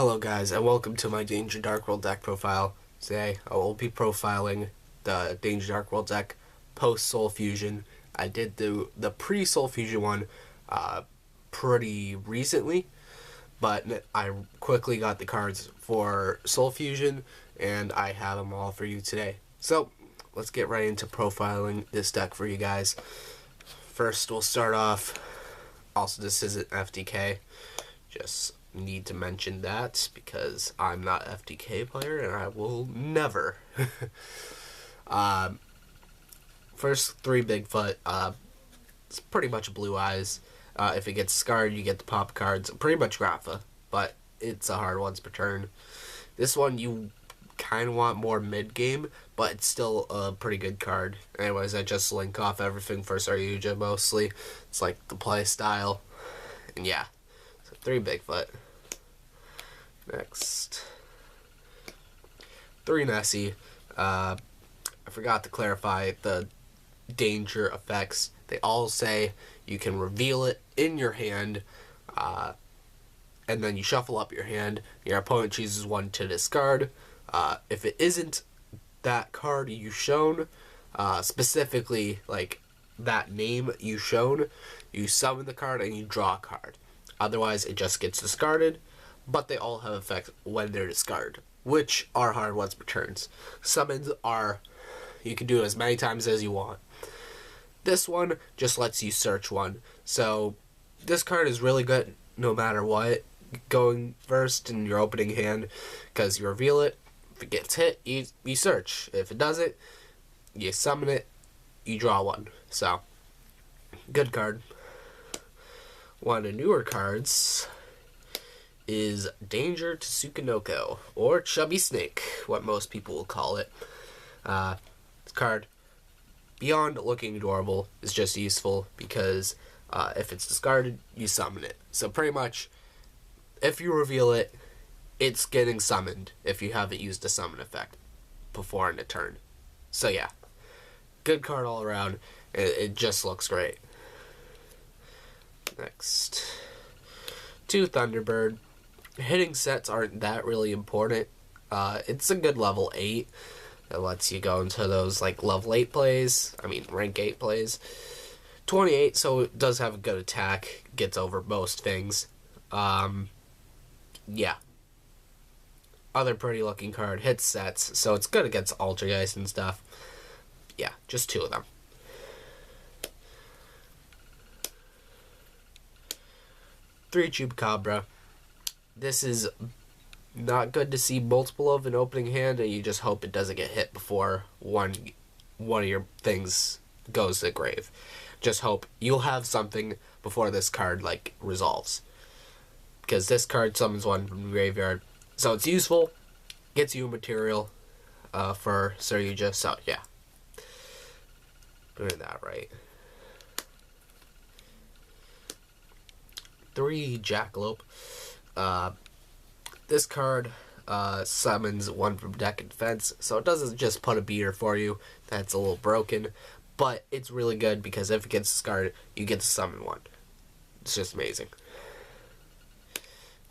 Hello guys, and welcome to my Danger Darkworld deck profile. Today I will be profiling the Danger Darkworld deck post Soul Fusion. I did do the pre-Soul Fusion one pretty recently, but I quickly got the cards for Soul Fusion and I have them all for you today. So let's get right into profiling this deck for you guys. First we'll start off, also this isn't FDK, just need to mention that because I'm not an FDK player and I will never. First 3 Bigfoot, it's pretty much Blue Eyes. If it gets scarred, you get the pop cards. Pretty much Grapha, but it's a hard once per turn. This one you kind of want more mid-game, but it's still a pretty good card. Anyways, I just link off everything for Saryuja mostly. It's like the play style, and yeah. 3 Bigfoot. Next. 3 Nessie. I forgot to clarify the danger effects. They all say you can reveal it in your hand, and then you shuffle up your hand. Your opponent chooses one to discard. If it isn't that card you shown, specifically like that name you shown, you summon the card and you draw a card. Otherwise, it just gets discarded, but they all have effects when they're discarded, which are hard once per turns. Summons are, you can do it as many times as you want. This one just lets you search one, so this card is really good no matter what, going first in your opening hand, because you reveal it. If it gets hit, you search. If it doesn't, you summon it, you draw one. So, good card. One of the newer cards is Danger to Tsukinoko, or Chubby Snake, what most people will call it. This card, beyond looking adorable, is just useful because if it's discarded, you summon it. So pretty much, if you reveal it, it's getting summoned if you haven't used a summon effect before in a turn. So yeah, good card all around. It just looks great. Next, 2 Thunderbird. Hitting sets aren't that really important. It's a good level 8. It lets you go into those like level 8 plays. I mean rank 8 plays. 28, so it does have a good attack. Gets over most things. Yeah. Other pretty looking card. Hits sets, so it's good against Altergeist and stuff. Yeah, just 2 of them. 3 Chupacabra. This is not good to see multiple of an opening hand, and you just hope it doesn't get hit before one of your things goes to the grave. Just hope you'll have something before this card like resolves, because this card summons one from the graveyard, so it's useful. Gets you material for Saryuja. So yeah, doing that right. 3 Jackalope. This card summons one from deck and defense, so it doesn't just put a beater for you that's a little broken, but it's really good because if it gets discarded, you get to summon one. It's just amazing.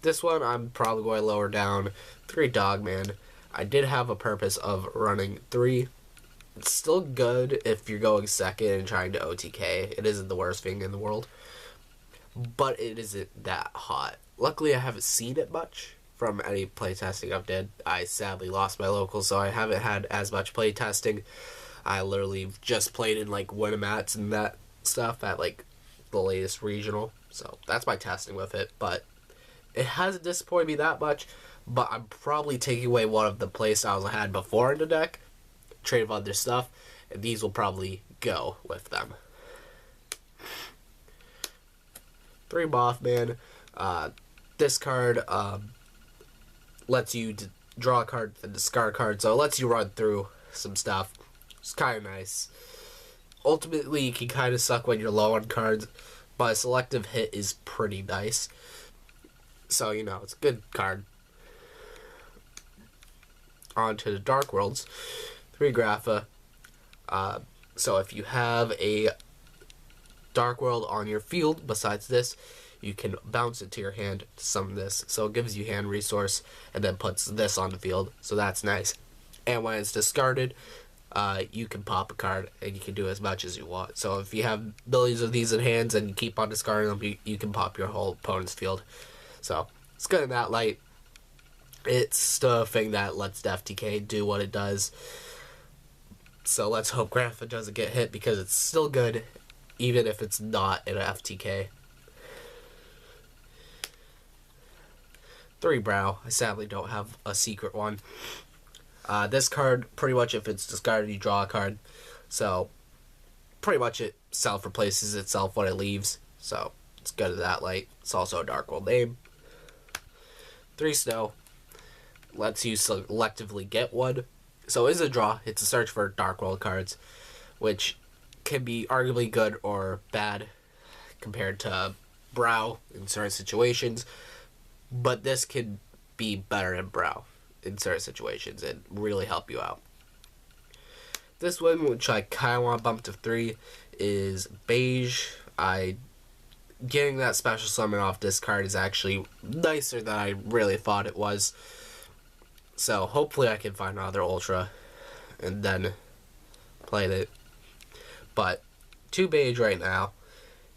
This one I'm probably going to lower down. 3 Dogman. I did have a purpose of running 3. It's still good if you're going second and trying to OTK. It isn't the worst thing in the world, but it isn't that hot. Luckily, I haven't seen it much from any playtesting I've did. I sadly lost my local, so I haven't had as much playtesting. I literally just played in like Winnamats and that stuff at like the latest regional, so that's my testing with it. But it hasn't disappointed me that much. But I'm probably taking away one of the playstyles I had before in the deck, trade of other stuff, and these will probably go with them. 3 Mothman. This card lets you draw a card and discard a card, so it lets you run through some stuff. It's kind of nice. Ultimately, you can kind of suck when you're low on cards, but a selective hit is pretty nice. So, you know, it's a good card. On to the Darkworlds. 3 Grapha. So if you have a Darkworld on your field besides this, you can bounce it to your hand to summon this. So it gives you hand resource and then puts this on the field. So that's nice. And when it's discarded, you can pop a card and you can do as much as you want. So if you have millions of these in hands and you keep on discarding them, you can pop your whole opponent's field. So it's good in that light. It's the thing that lets the FTK do what it does. So let's hope Grandpa doesn't get hit, because it's still good even if it's not in an FTK. 3 Brow. I sadly don't have a secret one. This card, pretty much if it's discarded, you draw a card. So pretty much it self-replaces itself when it leaves. So it's good in that light. It's also a Darkworld name. 3 Snow. Lets you selectively get one. So it's a draw. It's a search for Darkworld cards, which can be arguably good or bad compared to Brow in certain situations. But this can be better than Brow in certain situations and really help you out. This one, which I kind of want to bump to 3, is Beige. Getting that special summon off this card is actually nicer than I really thought it was. So hopefully I can find another Ultra and then play it. But 2 Beige right now,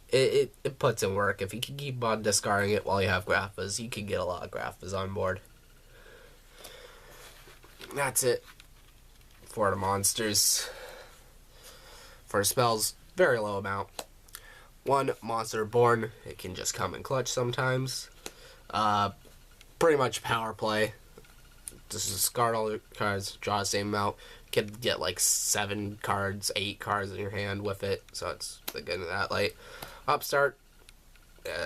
it puts in work. If you can keep on discarding it while you have Graphas, you can get a lot of Graphas on board. That's it for the monsters. For spells, very low amount. 1 Monster Born. It can just come in clutch sometimes. Pretty much power play. Just discard all the cards, draw the same amount. You can get like 7 cards, 8 cards in your hand with it. So it's good in that light. Upstart.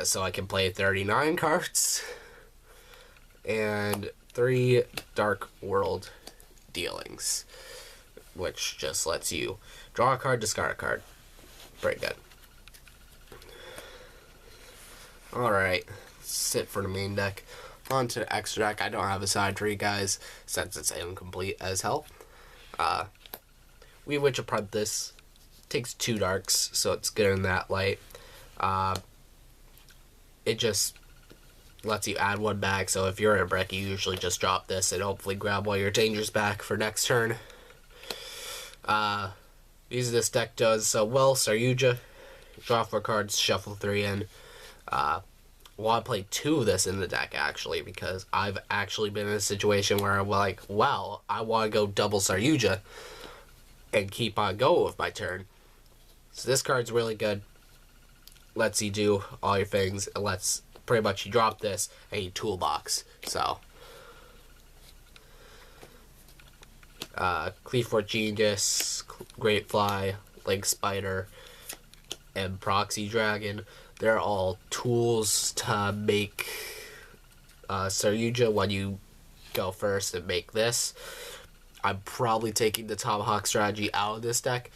So I can play 39 cards. And 3 Darkworld Dealings, which just lets you draw a card, discard a card. Pretty good. Alright, that's it for the main deck. On to the extra deck. I don't have a side for you guys since it's incomplete as hell. We Witch Apprentice takes 2 darks, so it's good in that light. It just lets you add 1 back, so if you're in a brick, you usually just drop this and hopefully grab all your dangers back for next turn. Usually this deck does so well. Saryuja, draw 4 cards, shuffle 3 in. Want to play 2 of this in the deck, actually, because I've actually been in a situation where I'm like, wow, I want to go double Saryuja and keep on going with my turn. So this card's really good. Lets you do all your things. It lets pretty much you drop this and you toolbox. So Cleafort Genius, Great Fly, Link Spider, and Proxy Dragon. They're all tools to make Saryuja when you go first and make this. I'm probably taking the Tomahawk strategy out of this deck,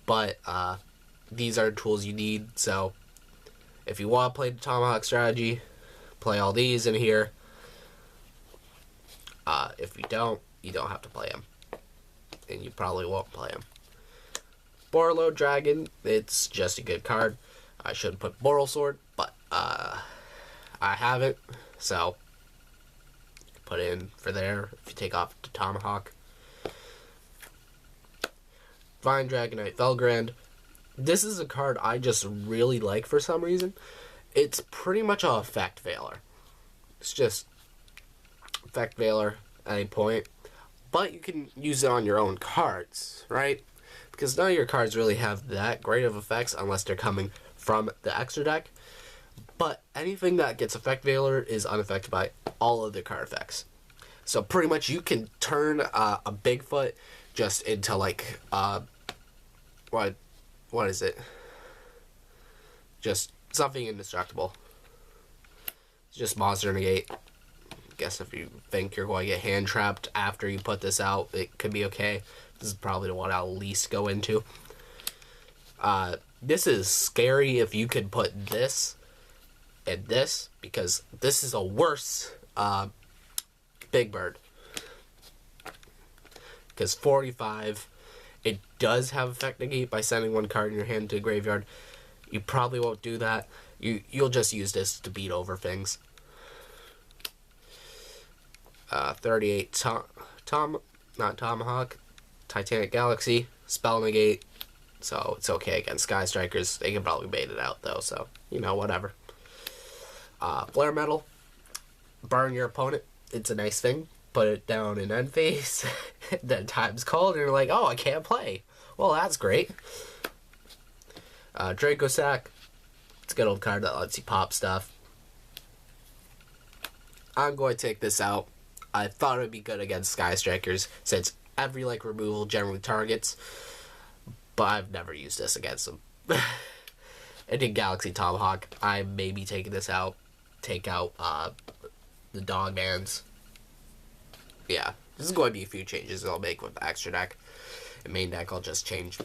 but these are tools you need. So if you want to play the Tomahawk strategy, play all these in here. If you don't have to play them. And you probably won't play them. Borlow Dragon, it's just a good card. I should put Boral Sword, but I haven't, so put it in for there if you take off the Tomahawk. Vine Dragonite Felgrand. This is a card I just really like for some reason. It's pretty much an effect veiler. It's just effect veiler at any point, but you can use it on your own cards, right? Because none of your cards really have that great of effects unless they're coming from the extra deck. But anything that gets effect veiler is unaffected by all of the card effects. So pretty much you can turn a Bigfoot just into like what is it? Just something indestructible. Just monster negate. Guess if you think you're going to get hand trapped after you put this out, it could be okay. This is probably the one I'll least go into. This is scary if you could put this and this, because this is a worse Big Bird. Because 45, it does have effect negate by sending 1 card in your hand to the graveyard. You probably won't do that. You'll just use this to beat over things. 38 not Tomahawk, Titanic Galaxy, Spell Negate. So it's okay against Sky Strikers. They can probably bait it out though, so you know, whatever. Flare Metal, burn your opponent. It's a nice thing. Put it down in end phase. Then time's called and you're like, oh, I can't play. Well, that's great. Draco Sack. It's a good old card that lets you pop stuff. I'm going to take this out. I thought it would be good against Sky Strikers since every like removal generally targets, but I've never used this against them. And in Galaxy Tomahawk, I may be taking this out. Take out the dog bands. Yeah, this is going to be a few changes I'll make with the extra deck. In main deck, I'll just change.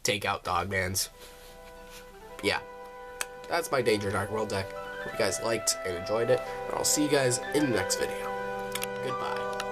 Take out dog bands. Yeah, that's my Danger Darkworld deck. Hope you guys liked and enjoyed it, and I'll see you guys in the next video. Goodbye.